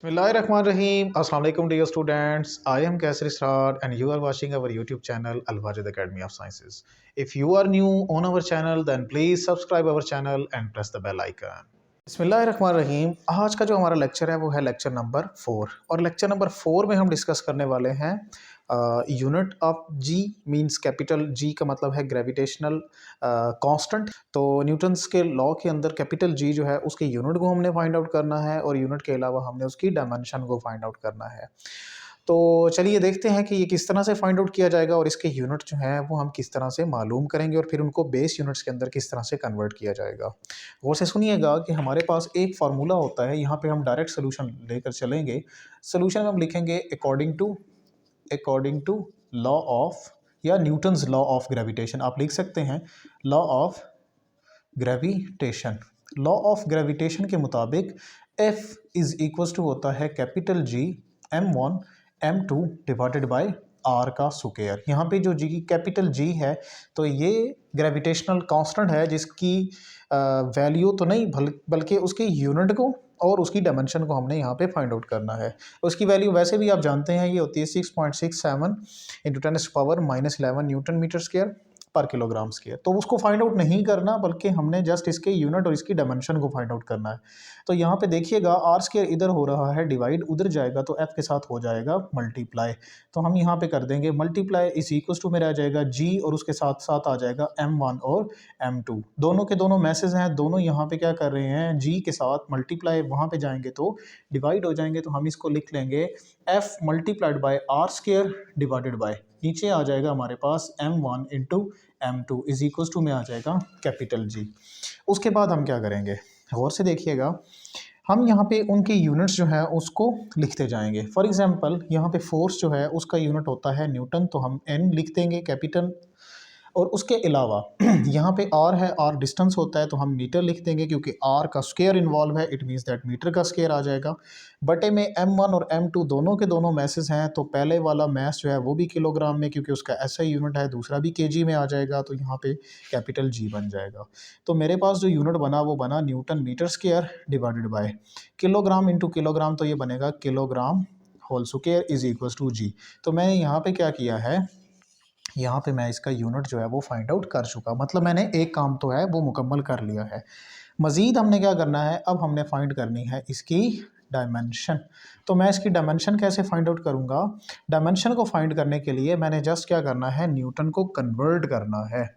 Bismillahirrahmanirrahim. Assalamualaikum dear students. I am Kaisar Israr and you are watching our YouTube channel Al Wajid Academy of Sciences. If you are new on our channel then please subscribe our channel and press the bell icon. बिस्मिल्लाहिर्रहमानिर्रहीम। आज का जो हमारा lecture है वो है lecture number 4 और lecture number 4 में हम डिस्कस करने वाले हैं unit of G means capital G का मतलब है ग्रेविटेशनल कांस्टेंट। तो न्यूटन्स के लॉ के अंदर कैपिटल जी जो है उसके यूनिट को हमने फाइंड आउट करना है और यूनिट के अलावा हमने उसकी डायमेंशन को फाइंड आउट करना है। तो चलिए देखते हैं कि ये किस तरह से फाइंड आउट किया जाएगा और इसके यूनिट जो हैं वो हम किस तरह से मालूम करेंगे और फिर उनको बेस यूनिट्स के अंदर किस तरह से कन्वर्ट किया जाएगा। गौर से सुनिएगा कि हमारे पास एक फार्मूला होता है, यहाँ पे हम डायरेक्ट सोल्यूशन लेकर चलेंगे। सोल्यूशन में हम लिखेंगे अकॉर्डिंग टू लॉ ऑफ या न्यूटन्स लॉ ऑफ ग्रेविटेशन। आप लिख सकते हैं law of gravitation. Law of gravitation के मुताबिक F इज इक्वल टू होता है capital G m1 m2 divided by r का स्क्वायर। यहाँ पे जो जी कैपिटल G है तो ये ग्रेविटेशनल कांस्टेंट है जिसकी वैल्यू तो नहीं बल्कि उसके यूनिट को और उसकी डायमेंशन को हमने यहाँ पे फाइंड आउट करना है। उसकी वैल्यू वैसे भी आप जानते हैं ये होती है 6.67 इंटू 10⁻⁻11 न्यूटन मीटर स्क्वायर पर किलोग्राम स्क्वायर। तो उसको फाइंड आउट नहीं करना बल्कि हमने जस्ट इसके यूनिट और इसकी डायमेंशन को फाइंड आउट करना है। तो यहाँ पे देखिएगा आर स्क्वायर इधर हो रहा है डिवाइड, उधर जाएगा तो एफ के साथ हो जाएगा मल्टीप्लाई। तो हम यहाँ पे कर देंगे मल्टीप्लाई इस इक्वल्स टू मेरा आ जाएगा जी और उसके साथ साथ आ जाएगा m1 और m2। दोनों के दोनों मैसेज हैं, दोनों यहाँ पे क्या कर रहे हैं जी के साथ मल्टीप्लाई, वहाँ पे जाएंगे तो डिवाइड हो जाएंगे। तो हम इसको लिख लेंगे f multiplied by r square divided by नीचे आ जाएगा हमारे पास m1 into m2 is equal to में आ जाएगा कैपिटल G। उसके बाद हम क्या करेंगे, गौर से देखिएगा, हम यहाँ पे उनके यूनिट्स जो है उसको लिखते जाएंगे। फॉर एग्जांपल यहाँ पे फोर्स जो है उसका यूनिट होता है न्यूटन, तो हम N लिख देंगे कैपिटल। और उसके अलावा यहाँ पे r है, r डिस्टेंस होता है तो हम मीटर लिख देंगे क्योंकि r का स्क्वायर इन्वॉल्व है, इट मीन्स दैट मीटर का स्क्वायर आ जाएगा। बटे में m1 और m2 दोनों के दोनों मैसेज हैं, तो पहले वाला मैस जो है वो भी किलोग्राम में क्योंकि उसका ऐसा यूनिट है, दूसरा भी केजी में आ जाएगा, तो यहाँ पे कैपिटल G बन जाएगा। तो मेरे पास जो यूनिट बना वो बना newton metre square divided by kilogram into kilogram, तो ये बनेगा kilogram whole square is equal to G। तो मैंने यहाँ पे क्या किया है, यहाँ पे मैं इसका यूनिट जो है वो फाइंड आउट कर चुका, मतलब मैंने एक काम तो है वो मुकम्मल कर लिया है। मज़ीद हमने क्या करना है, अब हमने फाइंड करनी है इसकी डायमेंशन। तो मैं इसकी डायमेंशन कैसे फाइंड आउट करूँगा, डायमेंशन को फाइंड करने के लिए मैंने जस्ट क्या करना है, न्यूटन को कन्वर्ट करना है।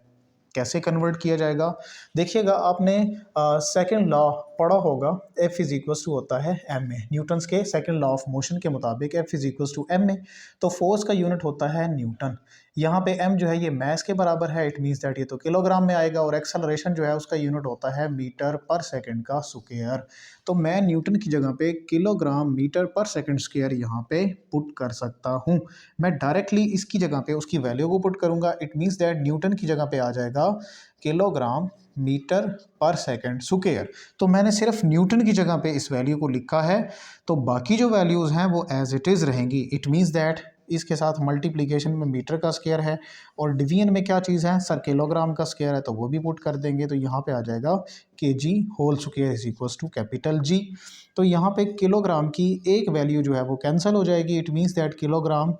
कैसे कन्वर्ट किया जाएगा, देखिएगा आपने सेकंड लॉ पढ़ा होगा, F इज इक्वल्स टू होता है ma। न्यूटन्स के सेकंड लॉ ऑफ मोशन के मुताबिक F is equals to ma। तो फोर्स का यूनिट होता है न्यूटन। यहाँ पे m जो है ये मैस के बराबर है, इट मीन्स दैट ये तो किलोग्राम में आएगा। और एक्सेलरेशन जो है उसका यूनिट होता है मीटर पर सेकंड का स्क्वायर। तो मैं न्यूटन की जगह पे किलोग्राम मीटर पर सेकंड स्क्वायर यहाँ पे पुट कर सकता हूँ। मैं डायरेक्टली इसकी जगह पे उसकी वैल्यू को पुट करूँगा, इट मीन्स दैट न्यूटन की जगह पे आ जाएगा किलोग्राम मीटर पर सेकंड स्क्वायर। तो मैंने सिर्फ न्यूटन की जगह पे इस वैल्यू को लिखा है, तो बाकी जो वैल्यूज़ हैं वो एज इट इज़ रहेंगी। इट मीन्स दैट इसके साथ मल्टीप्लिकेशन में मीटर का स्क्वायर है और डिवीजन में क्या चीज़ है सर, किलोग्राम का स्क्वायर है, तो वो भी पुट कर देंगे। तो यहाँ पे आ जाएगा kg whole square is equals to capital G। तो यहाँ पे किलोग्राम की एक वैल्यू जो है वो कैंसिल हो जाएगी, इट मीन्स दैट किलोग्राम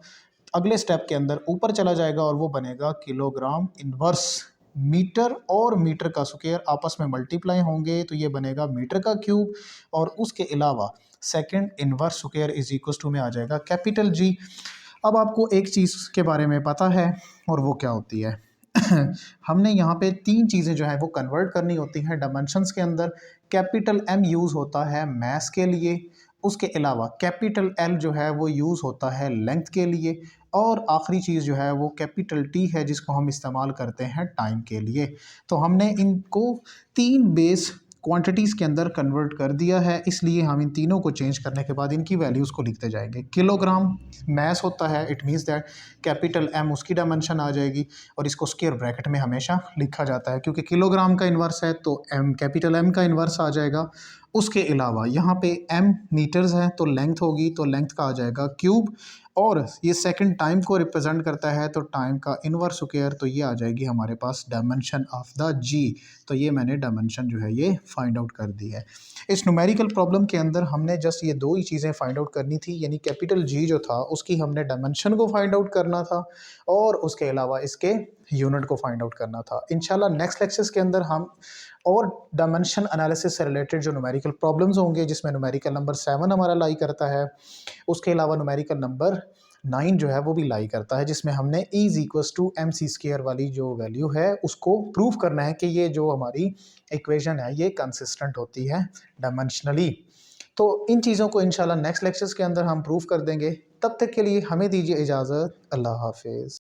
अगले स्टेप के अंदर ऊपर चला जाएगा और वो बनेगा किलोग्राम इनवर्स। मीटर और मीटर का स्क्वायर आपस में मल्टीप्लाई होंगे तो ये बनेगा मीटर का क्यूब, और उसके अलावा second inverse square is equal to में आ जाएगा कैपिटल G। अब आपको एक चीज़ के बारे में पता है और वो क्या होती है हमने यहाँ पे तीन चीज़ें जो है वो कन्वर्ट करनी होती हैं डायमेंशंस के अंदर। कैपिटल M यूज़ होता है मैस के लिए, उसके अलावा कैपिटल L जो है वो यूज़ होता है लेंथ के लिए, और आखिरी चीज़ जो है वो कैपिटल T है जिसको हम इस्तेमाल करते हैं टाइम के लिए। तो हमने इनको तीन बेस क्वांटिटीज़ के अंदर कन्वर्ट कर दिया है, इसलिए हम इन तीनों को चेंज करने के बाद इनकी वैल्यूज़ को लिखते जाएंगे। किलोग्राम मैस होता है, it means that capital M उसकी डायमेंशन आ जाएगी और इसको स्क्वायर ब्रैकेट में हमेशा लिखा जाता है क्योंकि किलोग्राम का इन्वर्स है तो M कैपिटल M का इन्वर्स आ जाएगा। उसके अलावा यहाँ पे m मीटर्स हैं तो लेंथ होगी, तो लेंथ का आ जाएगा क्यूब, और ये सेकंड टाइम को रिप्रेजेंट करता है तो टाइम का इनवर्स स्क्वायर, तो ये आ जाएगी हमारे पास डायमेंशन ऑफ द g। तो ये मैंने डायमेंशन जो है ये फाइंड आउट कर दी है। इस न्यूमेरिकल प्रॉब्लम के अंदर हमने जस्ट ये दो ही चीज़ें फाइंड आउट करनी थी, यानी कैपिटल G जो था उसकी हमने डायमेंशन को फाइंड आउट करना था और उसके अलावा इसके यूनिट को फाइंड आउट करना था। इंशाल्लाह नेक्स्ट लेक्चर्स के अंदर हम और डायमेंशन एनालिसिस से रिलेटेड जो न्यूमेरिकल प्रॉब्लम्स होंगे, जिसमें न्यूमेरिकल नंबर 7 हमारा लाई करता है, उसके अलावा न्यूमेरिकल नंबर 9 जो है वो भी लाई करता है, जिसमें हमने E is equals to m c स्क्र वाली जो वैल्यू है उसको प्रूव करना है कि ये जो हमारी इक्वेशन है ये कंसिस्टेंट होती है डायमेंशनली। तो इन चीज़ों को इंशाल्लाह नेक्स्ट लेक्चर्स के अंदर हम प्रूव कर देंगे। तब तक के लिए हमें दीजिए इजाज़त। अल्लाह हाफिज़।